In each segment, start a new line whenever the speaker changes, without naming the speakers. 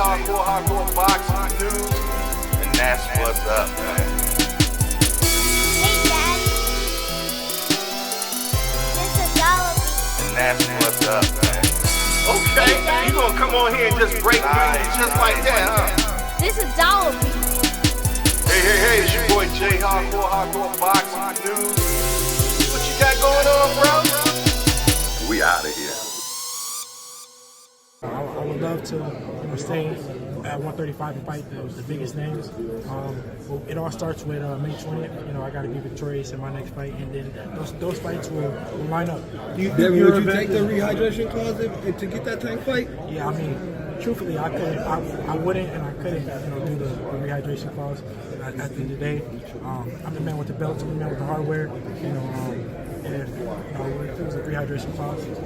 Hardcoreboxingnews, and that's what's up, man.
Hey, Dad. This is $1.
And that's what's up, man. Okay, you gonna come on here and just break news just like that, huh?
This is $1.
Hey, it's your boy Jay Hardcoreboxingnews. What you got going on, bro? We out of here.
I would love to stay at 135 and fight the biggest names. It all starts with May 20th. I got to be victorious in my next fight, and then those fights will line up.
Would you take the rehydration clause to get that tank fight?
Yeah, I mean, truthfully, I couldn't. I wouldn't, and I couldn't. Do the rehydration clause. At the end of the day, I'm the man with the belts. I'm the man with the hardware. And if it was a rehydration clause, it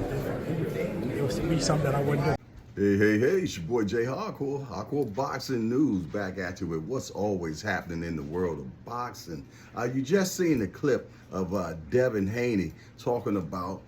would be something that I wouldn't do.
Hey, it's your boy Jay Hardcoreboxingnews back at you with what's always happening in the world of boxing. You just seen the clip of Devin Haney talking about,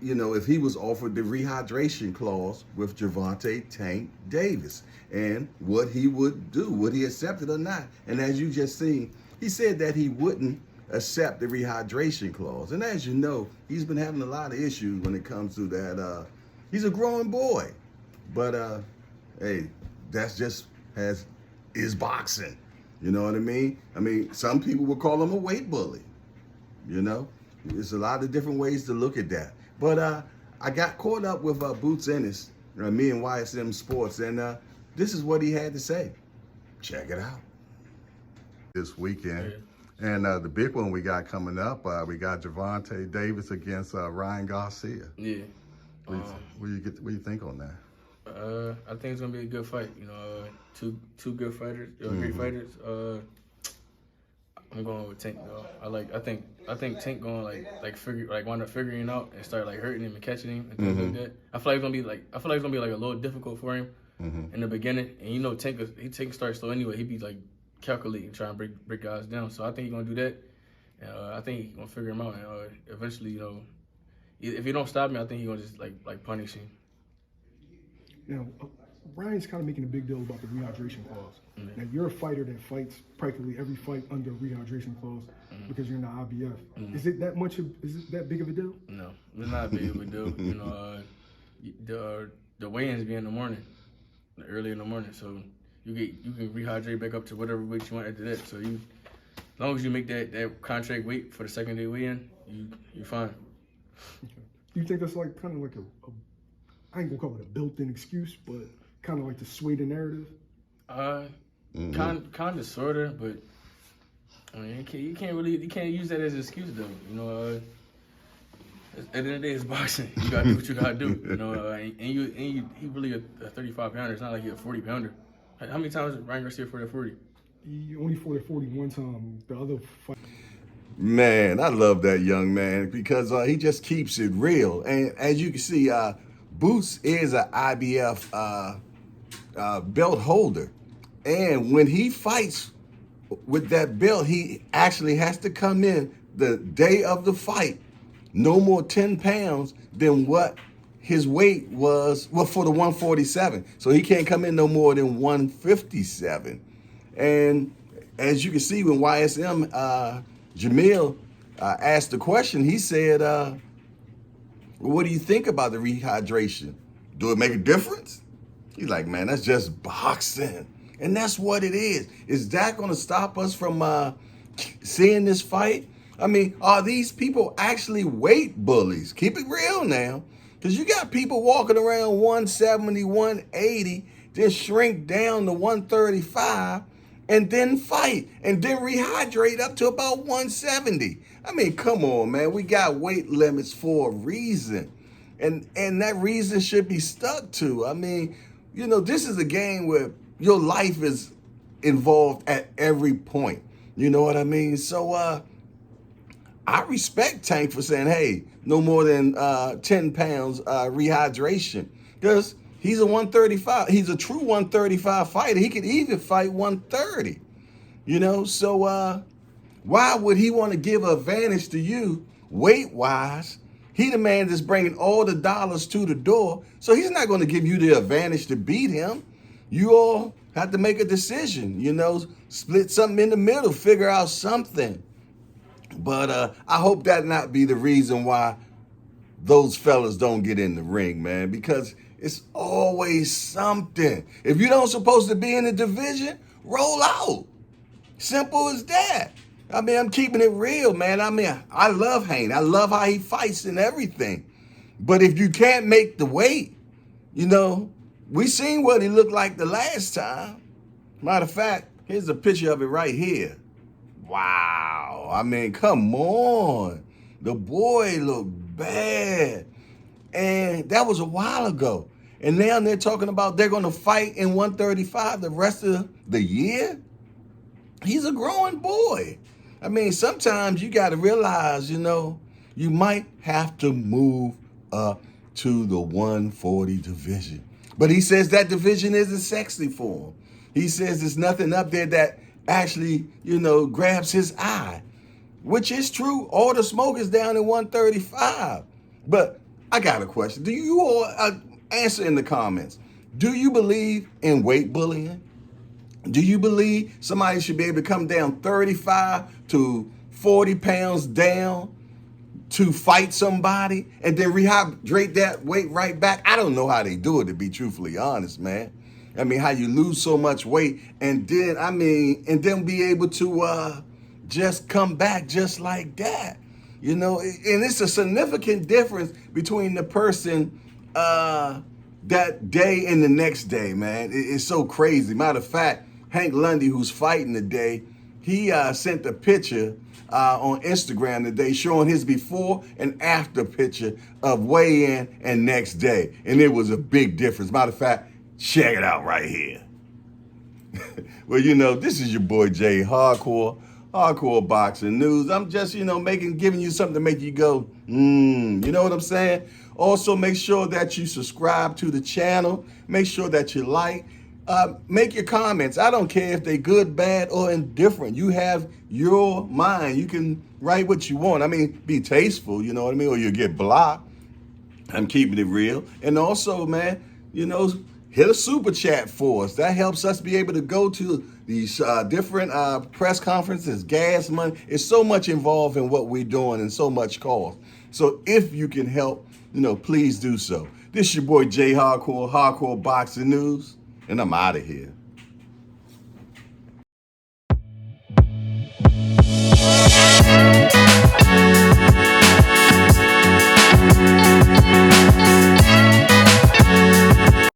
if he was offered the rehydration clause with Gervonta Tank Davis and what he would do, would he accept it or not? And as you just seen, he said that he wouldn't accept the rehydration clause. And as you know, he's been having a lot of issues when it comes to that. He's a growing boy. But, hey, that's just is boxing. You know what I mean? I mean, some people would call him a weight bully. There's a lot of different ways to look at that. But I got caught up with Boots Ennis, me and YSM Sports, and this is what he had to say. Check it out. This weekend. And the big one we got coming up, we got Gervonta Davis against Ryan Garcia.
Yeah.
What do you think on that?
I think it's gonna be a good fight. Two good fighters, great fighters. I'm going with Tank though. I think Tank going wind up figuring out and start hurting him and catching him and things like that. I feel like it's gonna be a little difficult for him in the beginning. And Tank starts slow anyway. He be calculating, trying to break guys down. So I think he's gonna do that. And I think he's gonna figure him out. And eventually, if he don't stop me, I think he's gonna just punish him.
Ryan's kind of making a big deal about the rehydration clause. Now, you're a fighter that fights practically every fight under rehydration clause because you're in the IBF. Is it that big of a deal?
No, it's not big of a deal. The weigh-ins be in the morning, early in the morning, so you can rehydrate back up to whatever weight you want after that. So as long as you make that contract weight for the second day weigh-in, you're fine.
Okay. Do you think that's kind of like a I ain't gonna call it a built-in excuse, but kind of to sway the narrative?
Kind of, sorta, but I mean, you can't use that as an excuse though. At the end of the day, it's boxing. You gotta do what you gotta do. He really a 35 pounder. It's not like he's a 40 pounder. How many times did Ryan Garcia fought at 40?
He only fought at 40 one time. The other fight.
Man, I love that young man because he just keeps it real. And as you can see, Boots is an IBF belt holder. And when he fights with that belt, he actually has to come in the day of the fight no more 10 pounds than what his weight was, for the 147. So he can't come in no more than 157. And as you can see, when YSM Jamil asked the question, he said, what do you think about the rehydration? Do it make a difference? He's like, man, that's just boxing. And that's what it is. Is that going to stop us from seeing this fight? I mean, are these people actually weight bullies? Keep it real now. Because you got people walking around 170, 180, then shrink down to 135, and then fight, and then rehydrate up to about 170. I mean, come on, man. We got weight limits for a reason. And that reason should be stuck to. I mean, this is a game where your life is involved at every point. You know what I mean? So I respect Tank for saying, hey, no more than 10 pounds rehydration. Because he's a 135. He's a true 135 fighter. He could even fight 130. So why would he want to give an advantage to you weight-wise? He the man that's bringing all the dollars to the door, so he's not going to give you the advantage to beat him. you all have to make a decision, you know, split something in the middle, figure out something. But I hope that not be the reason why those fellas don't get in the ring, man, because it's always something. If you don't supposed to be in the division, roll out. Simple as that. I mean, I'm keeping it real, man. I mean, I love Haney. I love how he fights and everything. But if you can't make the weight, you know, we seen what he looked like the last time. Matter of fact, here's a picture of it right here. Wow. I mean, come on. The boy looked bad. And that was a while ago. And now they're talking about they're going to fight in 135 the rest of the year. He's a growing boy. I mean, sometimes you got to realize, you know, you might have to move up to the 140 division. But he says that division isn't sexy for him. He says there's nothing up there that actually, you know, grabs his eye, which is true. All the smoke is down in 135. But I got a question. Do you all answer in the comments? Do you believe in weight bullying? Do you believe somebody should be able to come down 35 to 40 pounds down to fight somebody and then rehydrate that weight right back? I don't know how they do it, to be truthfully honest, man. I mean, how you lose so much weight and then be able to just come back just like that. You know, and it's a significant difference between the person that day and the next day, man. It's so crazy. Matter of fact, Hank Lundy, who's fighting today, he sent a picture on Instagram today showing his before and after picture of weigh-in and next day. And it was a big difference. Matter of fact, check it out right here. Well, you know, this is your boy Jay, Hardcore Boxing News. I'm just, you know, giving you something to make you go, you know what I'm saying? Also, make sure that you subscribe to the channel. Make sure that you like. Make your comments. I don't care if they're good, bad, or indifferent. You have your mind. You can write what you want. I mean, be tasteful, you know what I mean? Or you'll get blocked. I'm keeping it real. And also, man, you know, hit a super chat for us. That helps us be able to go to these different press conferences, gas money. It's so much involved in what we're doing and so much cost. So if you can help, you know, please do so. This is your boy Jay, Hardcore Boxing News. And I'm out of here.